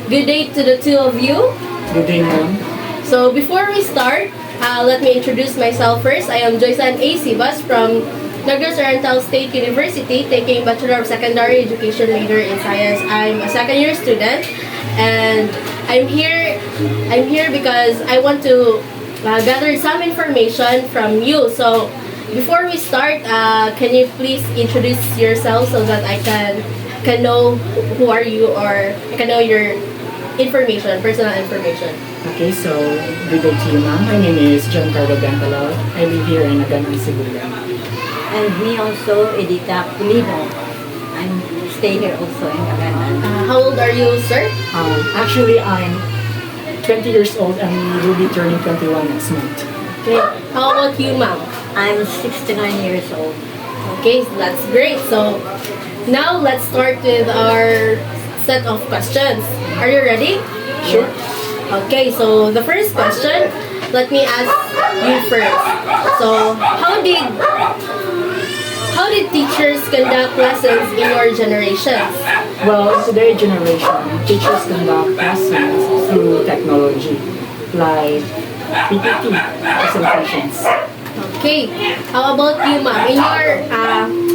Good day to the two of you. Good day, ma'am. So before we start, let me introduce myself first. I am Joyceanne A. Sibas from Negros Oriental State University, taking Bachelor of Secondary Education major in Science. I'm a second year student, and I'm here because I want to gather some information from you. So before we start, can you please introduce yourself so that I can know who are you, or I can know your information, personal information. Okay, so good day to you, ma'am. My name is John Carlo Gantalor. I live here in Aganan, Cebu. And me also, Edita Pulido. I'm stay here also in Aganan. How old are you, sir? Actually, I'm 20 years old and will be turning 21 next month. Okay. How about you, ma'am? I'm 69 years old. Okay, so that's great. So now let's start with our set of questions. Are you ready? Sure. Okay, so the first question, let me ask you first. So how did teachers conduct lessons in your generations? Well, in today's generation, teachers conduct lessons through technology, like PPT presentations. Okay, how about you, ma'am? In your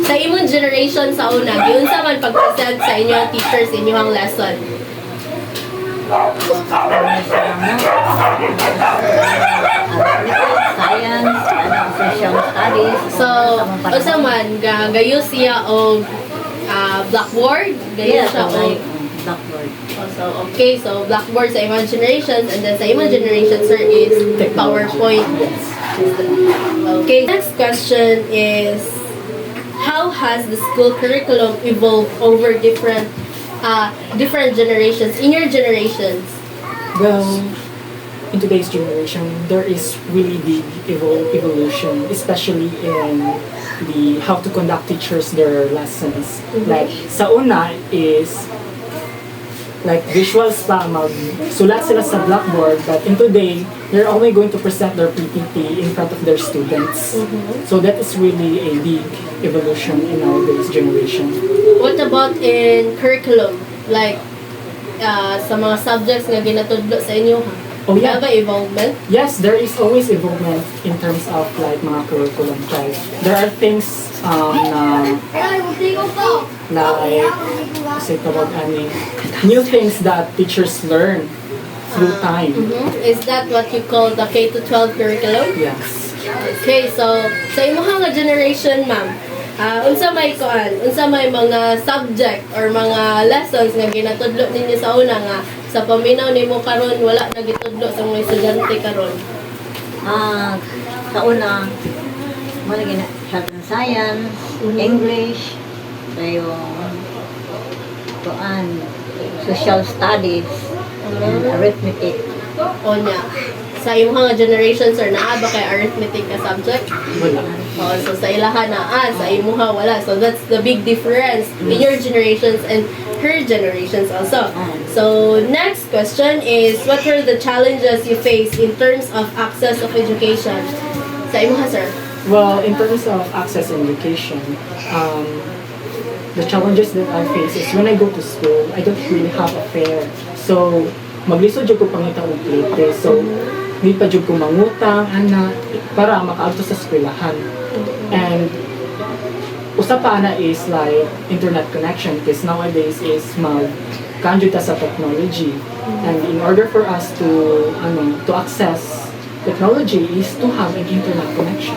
sa imong generation sa una, giunsa man pag-present sa inyong teachers inyong lesson? Science, social studies. So, unsa man gayo siya og blackboard, gayo Yes, siya og blackboard. so okay, so blackboard sa imong generations, and then sa imong generation, sir, is PowerPoint. Okay, next question is, how has the school curriculum evolved over different generations, in your generations? Well, in today's generation, there is really big evolution, especially in the how to conduct teachers their lessons. Like, sa una is like visuals pa, sulat sila sa blackboard, but in today, they're only going to present their PPT in front of their students. So that is really a big evolution in nowadays generation. What about in curriculum? Like, sa mga subjects nga ginatudlo sa inyo, Oh, yeah. Have involvement? Yes, there is always involvement in terms of like mga curriculum. Like, there are things say new things that teachers learn through time. Is that what you call the K-12 curriculum? Yes. Okay, so sa imong nga generation, ma'am, unsa may mga subject or mga lessons nga ginatudlo ninyo sa una nga sa paminaw nimo karon wala na gitudlo sa mga estudyante karon? Sa una, malagay na health and science, English, tayo, social studies, and arithmetic. O nya, sa imong nga generations or naa ba kay arithmetic ka subject? Wala. Oh, so sa ilaha na sa imuha wala. So that's the big difference in your generations and her generations also. So next question is, what were the challenges you faced in terms of access of education? Sa imuha, sir. Well, in terms of access and education, the challenges that I face is when I go to school, I don't really have a fare. So, maglisod jud ko pangita og plate. So, hindi pa jud ko mangutang para makaadto sa eskwelahan. And usa pa na is like internet connection, because nowadays is kanjud ta sa technology. And in order for us to access technology is to have an internet connection.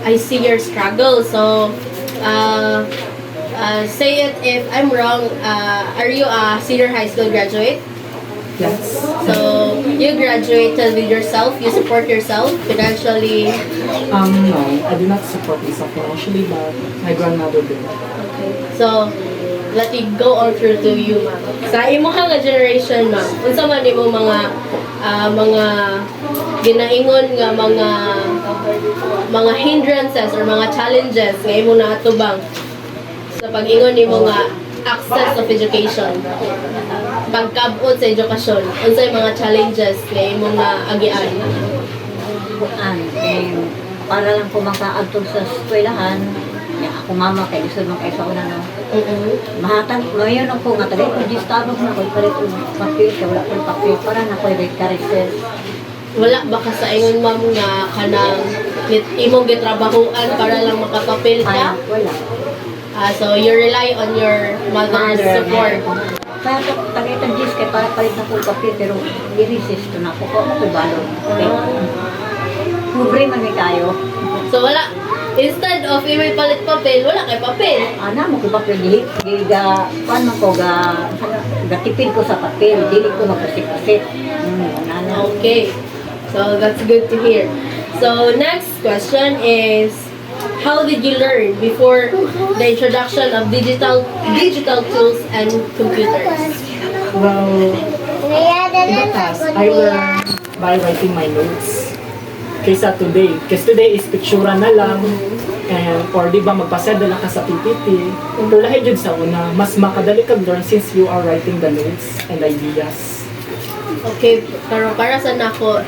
I see your struggle. So, say it if I'm wrong. Are you a senior high school graduate? Yes. So, you graduated with yourself, you support yourself financially? No, I do not support myself financially, but my grandmother did. Okay. So, let me go on through to you, ma'am. Sa imong nga generation, ma'am, unsa man imo mga ginaingon nga mga hindrances or mga challenges nga imo naatubang sa pag-ingon nimo nga access of education, pagkabot sa edukasyon, unsay mga challenges nga imong naagian? Para lang po makaadto sa eskwelahan, ako ako mama kay gusto mo kay sa una no. Mahatag ngayon ako nga tagay ko di Starbucks na ko palit og papel kay wala ko papel para na ko red character. Wala ba ka sa ingon ma'am nga kanang imong gitrabahuan para lang makapapil Ay, ka? wala. So you rely on your mother's support. Kaya tagay tag dis kay para palit na ko papel pero i-resist to na ako ko balon. Okay. Pobre man mi kayo. So wala, instead of imay palit papel, wala kay papel. Ana mo ko papel dili giga pan man ko ga tipid ko sa papel dili ko magpasik-pasik. Ana. Okay, so that's good to hear. So next question is, how did you learn before the introduction of digital tools and computers? Well, in the past, I learned by writing my notes. Kaysa today. Kasi today is pictura na lang. And, or di ba magpasend na lang ka sa PPT. Pero lahat yun sa una, mas makadali ka learn since you are writing the notes and ideas. Okay, pero para sa nako,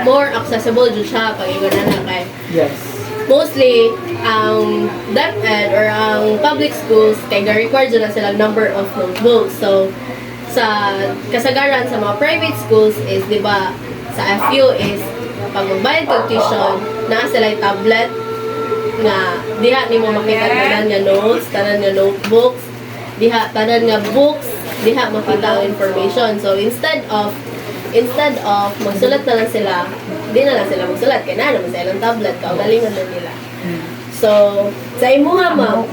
more accessible jud siya pag igo na kay Yes. mostly ang DepEd or ang public schools kay ga-record na silang number of notebooks. So sa kasagaran sa mga private schools is di ba sa FU is pag magbayad kag tuition na sila yung tablet nga diha nimo makita tanan nga notes, tanan nga notebooks, diha tanan nga books, diha makita ang information. So instead of magsulat na lang sila, di na lang sila magsulat kaya na naman sa ilang tablet kaugalingon na nila. So sa imuha ma'am,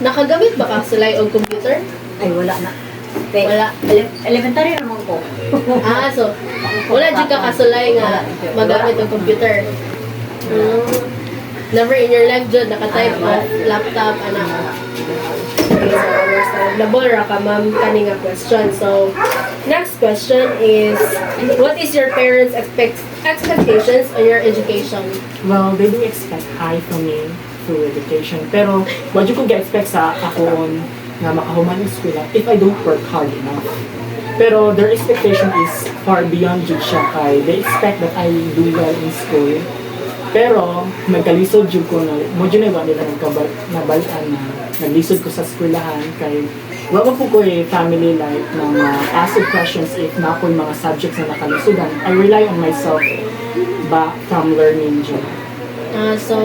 nakagamit ba ka sulay og computer? Ay wala na. Okay. Wala. Elementary naman ko. So wala jud ka kasulay nga magamit ang computer. Never in your life jud naka-type of laptop ana. Labor ra ka ma'am kani nga question. So next question is, what is your parents' expectations on your education? Well, they do expect high from me through education. Pero, what you could expect sa ako na makahuman ng school if I don't work hard enough. Pero their expectation is far beyond jud siya kay they expect that I do well in school. Pero nagkalisod jud ko na mo jud na nila nabalikan na naglisod ko sa eskwelahan kay wala po ko family life na ask questions if na ako mga subjects na nakalisudan. I rely on myself from learning jud. So,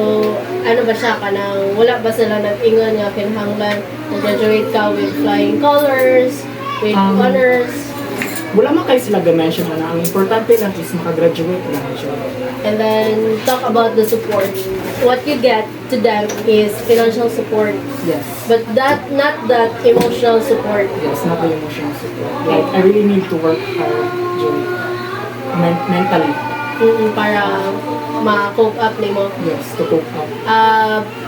ano ba siya kanang wala ba sila nag-ingon nga kinahanglan graduate ka with flying colors, with honors? Wala man kayo sila ga-mention na ang importante lang is makagraduate lang siya. And then talk about the support. What you get to them is financial support, Yes. but not that emotional support. Yes, not the emotional support. Like, I really need to work hard Joy. Mentally. Para ma-cope up nimo. Yes, to cope up.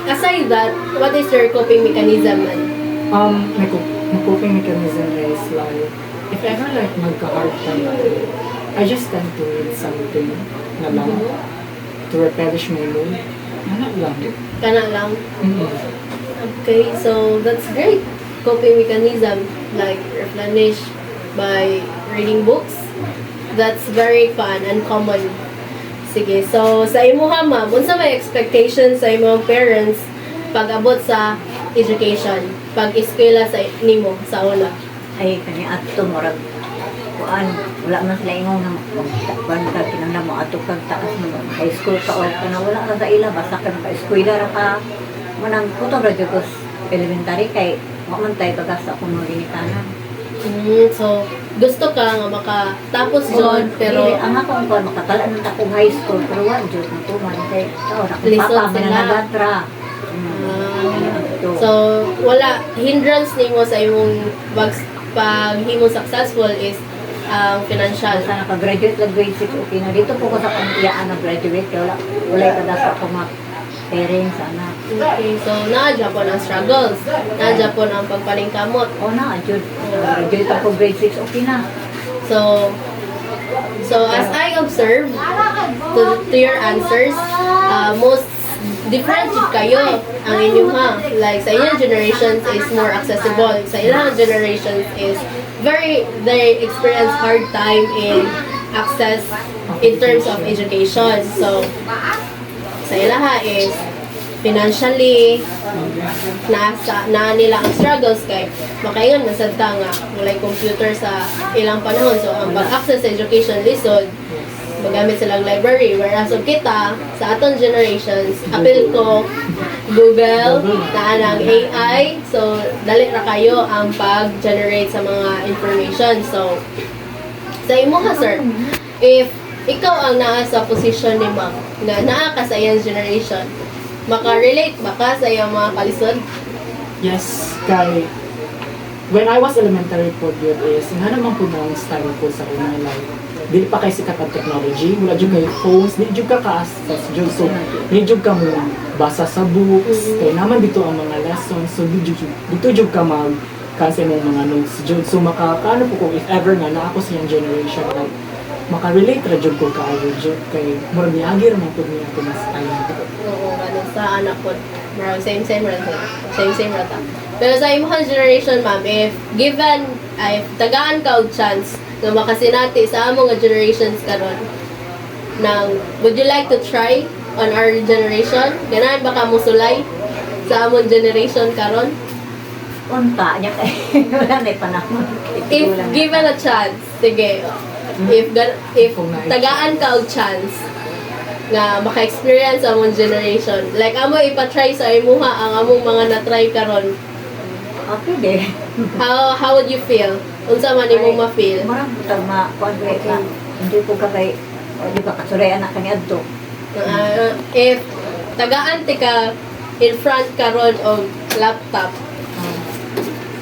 Aside that, what is your coping mechanism man? My coping mechanism is like, if ever like magka-hard time ako, I just tend to read something na lang to replenish my mood. Ano lang. Kana lang. Mm-hmm. Okay, so that's great. Coping mechanism, like replenish by reading books. That's very fun and common. Sige, so sa imuha ma'am, unsa may expectations sa imong parents pag abot sa education, pag eskwela sa nimo sa una? Ay kani adto murag kuan wala man sila ingong na kuan ka kinahanglan mo ato kag taas mo high school ka or kana wala ra sa ila basta ka eskwela ra ka manang putong ra jud ko elementary kay wa man tay bagasa akong mga ginikanan. So gusto ka nga makatapos doon pero ang ako kuan makatala man ta kong high school pero wa jud matuman kay tao na Lisod papa man sila. nagatra. so wala hindrance nimo sa imong paghimo successful is ang financial. Basta naka-graduate lang grade 6, okay na. Dito po ko sa pantiyaan na graduate. Wala ka na sa mga parents, anak. Okay, so naadya po ang struggles. Naadya po ang pagpalingkamot. O na, Jud. Graduate ako grade 6, okay na. So as I observe to your answers, most different jud kayo ang inyong like sa inyong generations is more accessible, sa ilang generations is they experience hard time in access in terms of education. So sa ilaha is financially na nila ang struggles kay makaingon nasabta nga walay computer sa ilang panahon, so ang pag-access sa education lisod magamit silang library, whereas og kita sa aton generations apil ko Google na ang AI, so dali ra kayo ang pag-generate sa mga information. So sa imo ha sir, if ikaw ang naa sa position ni ma'am na naa ka sa iyang generation, maka-relate ba ka sa iyang mga kalisod? Yes, kay when I was elementary po yun is nga naman po na ang style ko sa unang life. Dili pa kay sikat ang technology, wala jud kay phones, di jud ka ka-access jud, so di jud ka mo basa sa books, kay naman dito ang mga lessons, so dito jud ka mag kasi mong mga notes jud, so makakaano po ko if ever nga na ako sa yung generation, like makarelate ra jud ko kaayo jud kay murag niagi ra man pud niya ako mas style. Oo, ano sa anak ko, bro, same ra ta. Pero sa imong generation ma'am, if given ay tagaan ka og chance na makasinati sa among nga generations karon nang would you like to try on our generation? Ganahan ba ka musulay sa among generation karon? Unta niya kay wala na panahon. If given a chance, sige. If tagaan ka og chance nga maka-experience sa among generation, like amo ipa-try sa imuha ang among mga na-try karon, Okay de. how would you feel? Unsa man imong ma-feel? Marang butang kuan na hindi ko kabay o di ba kasuray anak kani adto. If tagaan ti ka in front karon og laptop,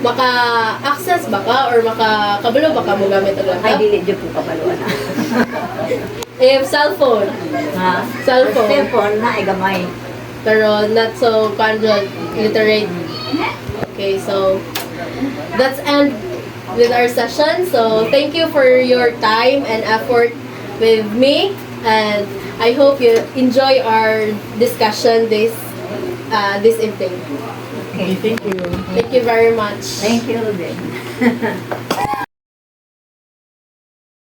maka-access ba ka or makakabalo ba ka mo gamit ang Ay laptop? dili jud ko kabalo na. If cellphone, Ha? Cellphone. Cellphone na ay gamay. pero not so conjugal, literate. Okay, so that's end with our session. So thank you for your time and effort with me, and I hope you enjoy our discussion this evening. Okay, thank you. Thank you very much. Thank you din.